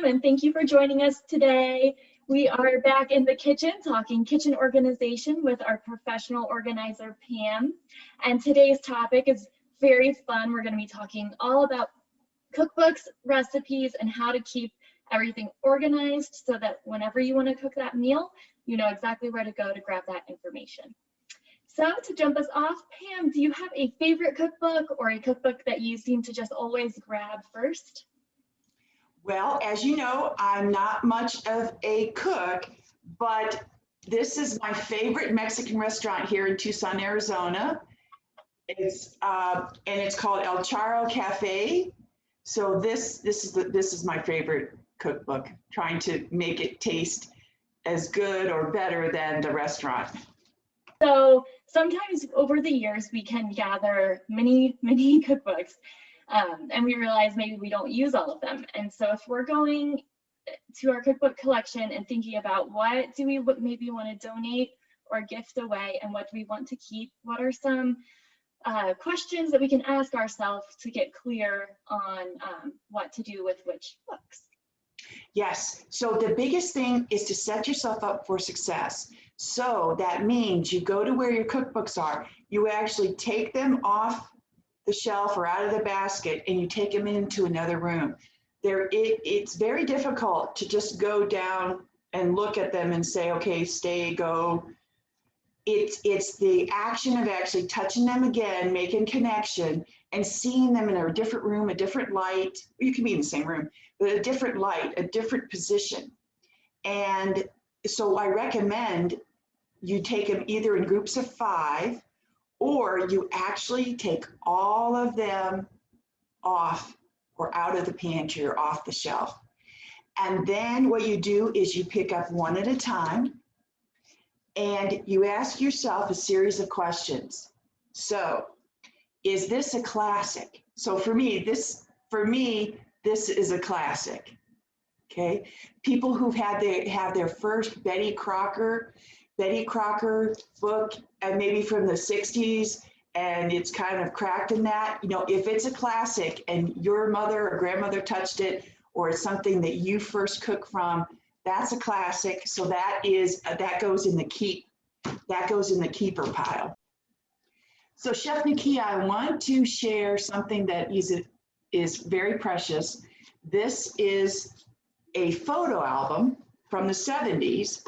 and thank you for joining us today. We are back in the kitchen talking kitchen organization with our professional organizer, Pam. And today's topic is very fun. We're going to be talking all about cookbooks, recipes, and how to keep everything organized so that whenever you want to cook that meal, you know exactly where to go to grab that information. So to jump us off, Pam, do you have a favorite cookbook or a cookbook that you seem to just always grab first? Well, as you know, I'm not much of a cook, but this is my favorite Mexican restaurant here in Tucson, Arizona. It's called El Charro Cafe. So this is my favorite cookbook, trying to make it taste as good or better than the restaurant. So sometimes over the years we can gather many cookbooks, and we realize maybe we don't use all of them. And so if we're going to our cookbook collection and thinking about what do we maybe want to donate or gift away, and what do we want to keep, what are some questions that we can ask ourselves to get clear on what to do with which books? Yes, so the biggest thing is to set yourself up for success. So that means you go to where your cookbooks are, you actually take them off the shelf or out of the basket and you take them into another room. It's very difficult to just go down and look at them and say, okay, stay, go. It's the action of actually touching them again, making connection, and seeing them in a different room, a different light. You can be in the same room, but a different light, a different position. And so I recommend you take them either in groups of 5, or you actually take all of them off or out of the pantry or off the shelf. And then what you do is you pick up one at a time and you ask yourself a series of questions. So, is this a classic? So for me, this is a classic. Okay, people who've have their first Betty Crocker book, and maybe from the 60s, and it's kind of cracked in that, you know, if it's a classic and your mother or grandmother touched it, or it's something that you first cooked from, that's a classic. So that goes in the keeper pile. So Chef Nakia, I want to share something that is very precious. This is a photo album from the 70s,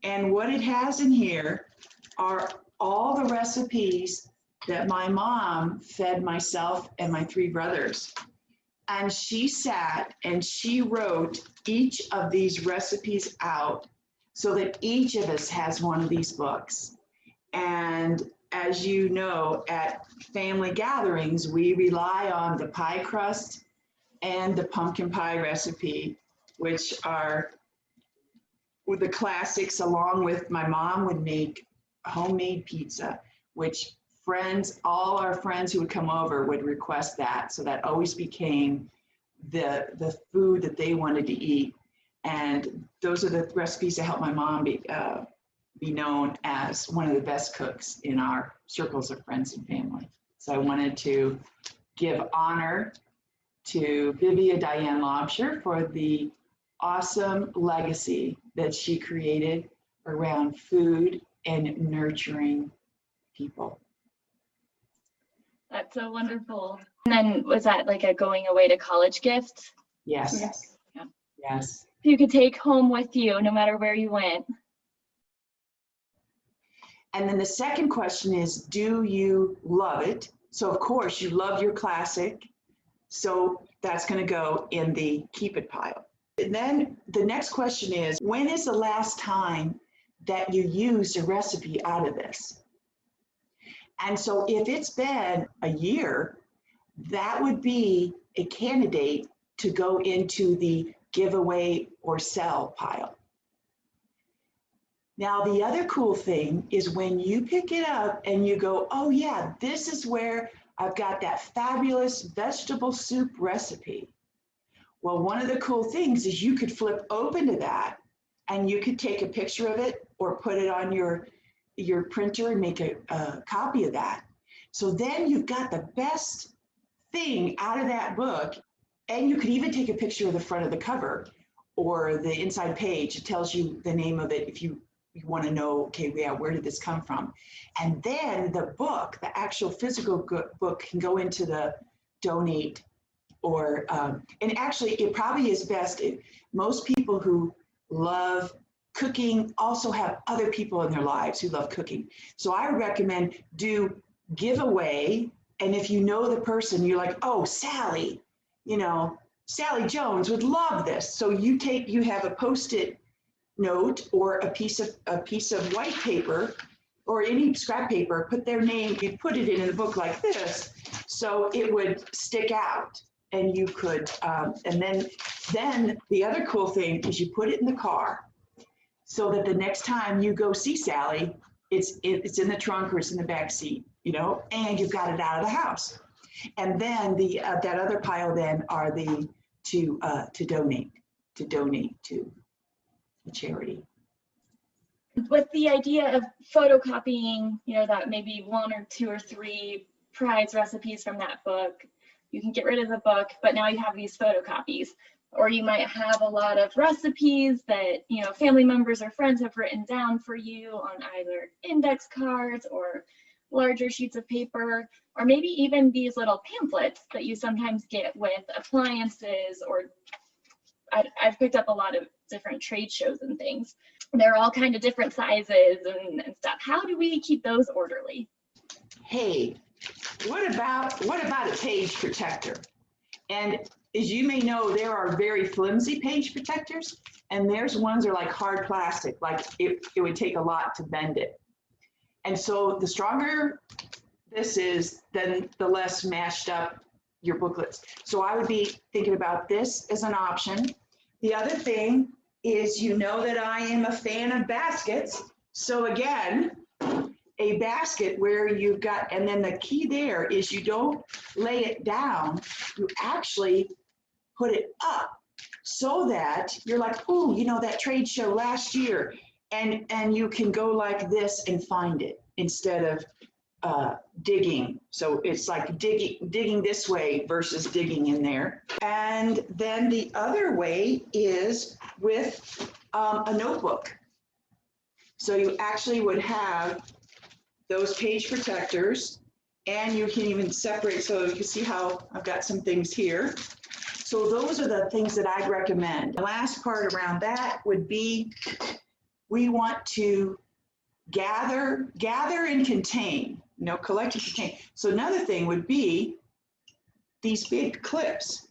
and what it has in here are all the recipes that my mom fed myself and my 3 brothers. And she sat and she wrote each of these recipes out so that each of us has one of these books. And as you know, at family gatherings, we rely on the pie crust and the pumpkin pie recipe, which are the classics, along with my mom would make homemade pizza, which all our friends who would come over would request that. So that always became the food that they wanted to eat. And those are the recipes that helped my mom be known as one of the best cooks in our circles of friends and family. So I wanted to give honor to Vivian Diane Lobsher for the awesome legacy that she created around food and nurturing people. That's so wonderful. And then was that like a going away to college gift? Yes. Yes. Yeah. Yes. You could take home with you no matter where you went. And then the second question is, do you love it? So of course you love your classic. So that's going to go in the keep it pile. And then the next question is, when is the last time that you used a recipe out of this? And so if it's been a year, that would be a candidate to go into the giveaway or sell pile. Now, the other cool thing is when you pick it up and you go, oh yeah, this is where I've got that fabulous vegetable soup recipe. Well, one of the cool things is you could flip open to that and you could take a picture of it or put it on your printer and make a copy of that. So then you've got the best thing out of that book, and you could even take a picture of the front of the cover, or the inside page. It tells you the name of it if you want to know, okay, yeah, where did this come from? And then the book, the actual physical book, can go into the donate, or and actually it probably is best if most people who love cooking also have other people in their lives who love cooking. So I would recommend do giveaway, and if you know the person, you're like, oh, Sally, Sally Jones would love this. So you have a Post-it note or a piece of white paper or any scrap paper, put their name, you put it in a book like this, so it would stick out. And you could, and then the other cool thing is you put it in the car, so that the next time you go see Sally, it's in the trunk or it's in the back seat, and you've got it out of the house. And then that other pile then are the to donate to a charity. With the idea of photocopying, that maybe 1 or 2 or 3 prize recipes from that book, you can get rid of the book, but now you have these photocopies. Or you might have a lot of recipes that, family members or friends have written down for you on either index cards or larger sheets of paper, or maybe even these little pamphlets that you sometimes get with appliances, or I've picked up a lot of different trade shows and things. They're all kind of different sizes and stuff. How do we keep those orderly? Hey, what about a page protector? And as you may know, there are very flimsy page protectors, and there's ones that are like hard plastic, like it would take a lot to bend it. And so the stronger this is, then the less mashed up your booklets. So I would be thinking about this as an option. The other thing is, that I am a fan of baskets. So again, a basket where you've got, and then the key there is you don't lay it down, you actually put it up, so that you're like, oh, that trade show last year, and you can go like this and find it instead of digging. So it's like digging this way versus digging in there. And then the other way is with a notebook. So you actually would have those page protectors, and you can even separate, so you can see how I've got some things here. So those are the things that I'd recommend. The last part around that would be, we want to gather and contain, collect and contain. So another thing would be these big clips,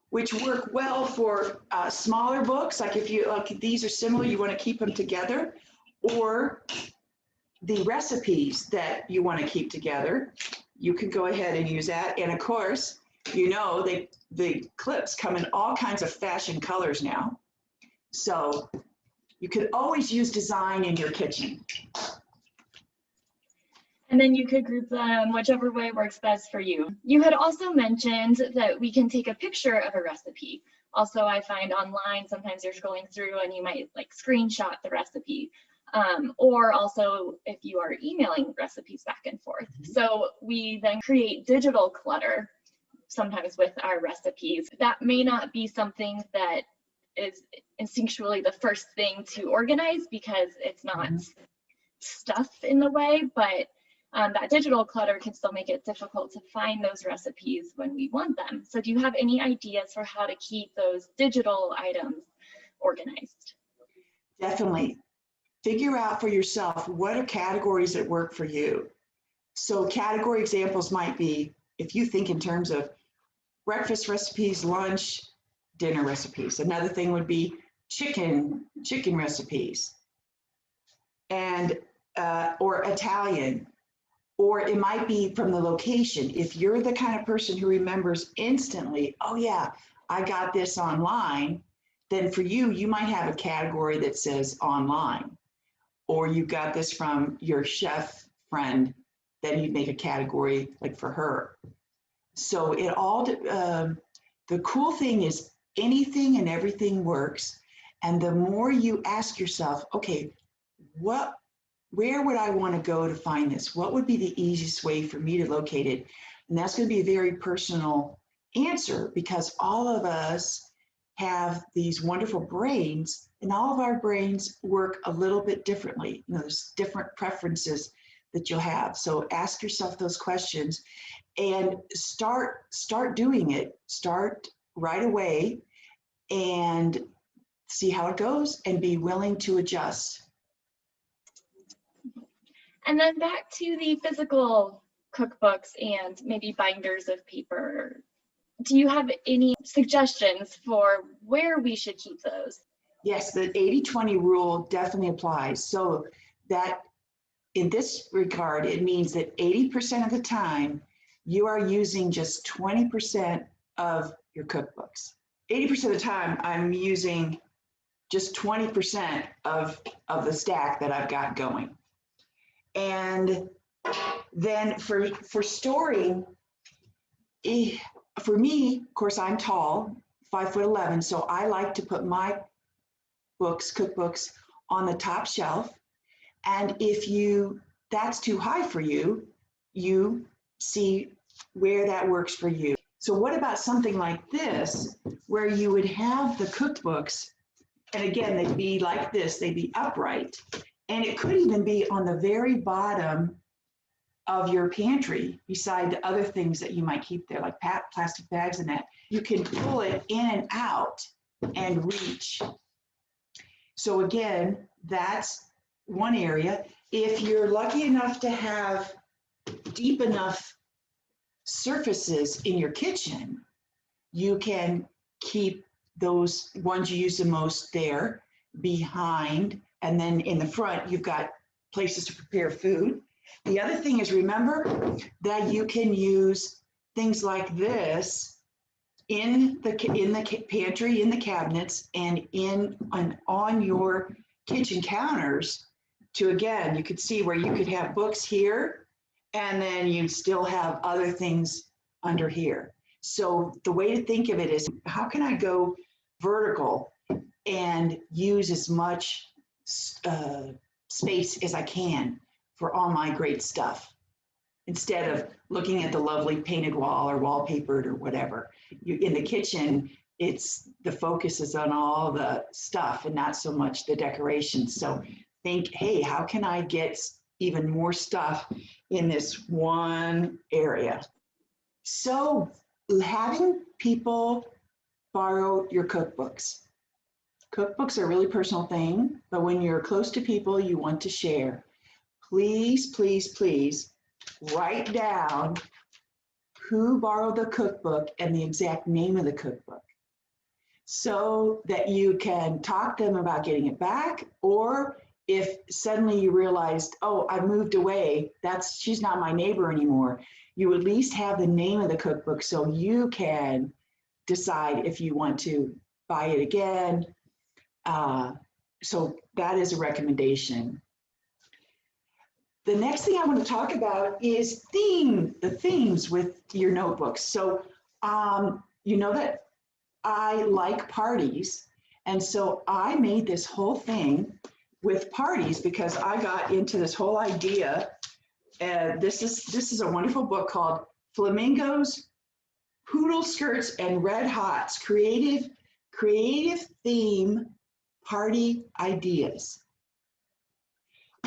which work well for smaller books. Like if you, like these are similar, you want to keep them together, or the recipes that you want to keep together, you can go ahead and use that. And of course, the clips come in all kinds of fashion colors now. So you could always use design in your kitchen. And then you could group them whichever way works best for you. You had also mentioned that we can take a picture of a recipe. Also, I find online, sometimes you're scrolling through and you might screenshot the recipe. Or also if you are emailing recipes back and forth. So we then create digital clutter, sometimes with our recipes. That may not be something that is instinctually the first thing to organize because it's not stuff in the way, but that digital clutter can still make it difficult to find those recipes when we want them. So do you have any ideas for how to keep those digital items organized? Definitely. Figure out for yourself, what are categories that work for you? So category examples might be, if you think in terms of breakfast recipes, lunch, dinner recipes. Another thing would be chicken recipes, and or Italian, or it might be from the location. If you're the kind of person who remembers instantly, oh yeah, I got this online, then for you, you might have a category that says online. Or you got this from your chef friend, then you'd make a category like for her. So it all, the cool thing is anything and everything works. And the more you ask yourself, okay, where would I want to go to find this? What would be the easiest way for me to locate it? And that's going to be a very personal answer, because all of us have these wonderful brains, and all of our brains work a little bit differently. You know, there's different preferences that you'll have. So ask yourself those questions and start doing it. Start right away and see how it goes and be willing to adjust. And then back to the physical cookbooks and maybe binders of paper. Do you have any suggestions for where we should keep those? Yes, the 80-20 rule definitely applies. So that in this regard, it means that 80% of the time you are using just 20% of your cookbooks. 80% of the time I'm using just 20% of the stack that I've got going. And then for storing, for me, of course, I'm tall, 5'11", so I like to put my cookbooks on the top shelf. And if that's too high for you, you see where that works for you. So what about something like this, where you would have the cookbooks, and again, they'd be like this, they'd be upright, and it could even be on the very bottom of your pantry beside the other things that you might keep there, like plastic bags and that. You can pull it in and out and reach. So again, that's one area. If you're lucky enough to have deep enough surfaces in your kitchen, you can keep those ones you use the most there behind, and then in the front, you've got places to prepare food. The other thing is, remember that you can use things like this in the pantry, in the cabinets, and on your kitchen counters to, again, you could see where you could have books here, and then you still have other things under here. So the way to think of it is, how can I go vertical and use as much space as I can for all my great stuff, instead of looking at the lovely painted wall or wallpapered or whatever. In the kitchen, the focus is on all the stuff and not so much the decorations. So think, hey, how can I get even more stuff in this one area? So having people borrow your cookbooks. Cookbooks are a really personal thing, but when you're close to people, you want to share. Please, please, please write down who borrowed the cookbook and the exact name of the cookbook, so that you can talk to them about getting it back, or if suddenly you realized, oh, I moved away, she's not my neighbor anymore, you at least have the name of the cookbook so you can decide if you want to buy it again. So that is a recommendation. The next thing I want to talk about is the themes with your notebooks. So you know that I like parties, and so I made this whole thing with parties because I got into this whole idea. This is a wonderful book called Flamingos, Poodle Skirts, and Red Hots: Creative Theme Party Ideas.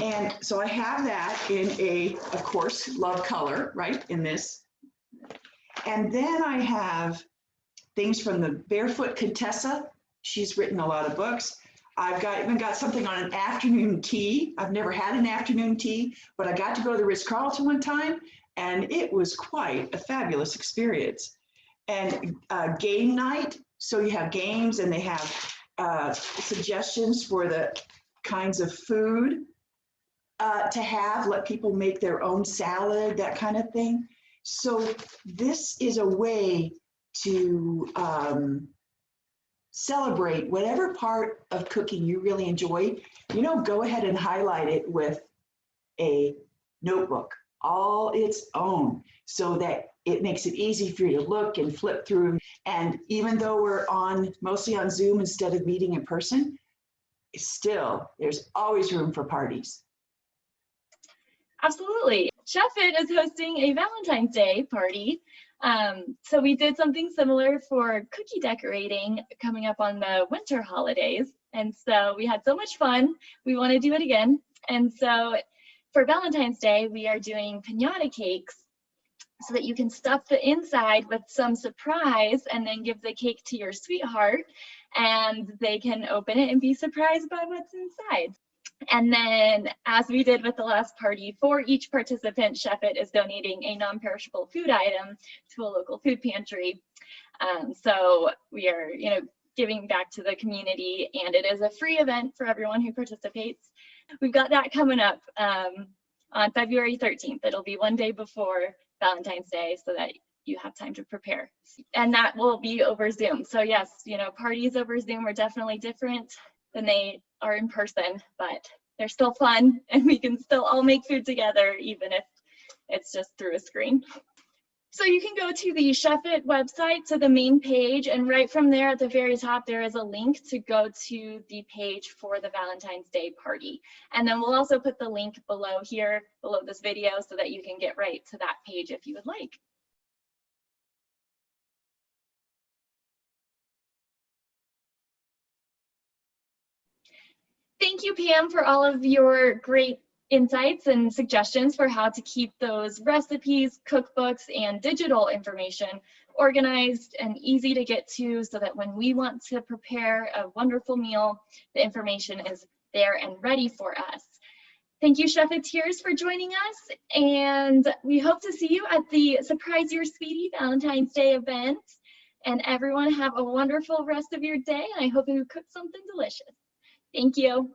And so I have that in of course, love color, right, in this. And then I have things from the Barefoot Contessa. She's written a lot of books. I've even got something on an afternoon tea. I've never had an afternoon tea, but I got to go to the Ritz-Carlton one time, and it was quite a fabulous experience. And game night, so you have games, and they have suggestions for the kinds of food to have, let people make their own salad, that kind of thing. So this is a way to celebrate whatever part of cooking you really enjoy. Go ahead and highlight it with a notebook, all its own, so that it makes it easy for you to look and flip through. And even though we're mostly on Zoom instead of meeting in person, still, there's always room for parties. Absolutely. Chef It is hosting a Valentine's Day party So we did something similar for cookie decorating coming up on the winter holidays. And so we had so much fun. We want to do it again. And so for Valentine's Day, we are doing piñata cakes so that you can stuff the inside with some surprise and then give the cake to your sweetheart and they can open it and be surprised by what's inside. And then, as we did with the last party, for each participant, Chefit is donating a non-perishable food item to a local food pantry. So we are, giving back to the community, and it is a free event for everyone who participates. We've got that coming up on February 13th. It'll be one day before Valentine's Day so that you have time to prepare. And that will be over Zoom. So yes, parties over Zoom are definitely different than they are in person, but they're still fun and we can still all make food together, even if it's just through a screen. So you can go to the Chefit website, to the main page, and right from there at the very top, there is a link to go to the page for the Valentine's Day party. And then we'll also put the link below here, below this video, so that you can get right to that page if you would like. Thank you, Pam, for all of your great insights and suggestions for how to keep those recipes, cookbooks, and digital information organized and easy to get to so that when we want to prepare a wonderful meal, the information is there and ready for us. Thank you, Chefiteers, for joining us, and we hope to see you at the Surprise Your Sweetie Valentine's Day event. And everyone have a wonderful rest of your day, and I hope you cook something delicious. Thank you.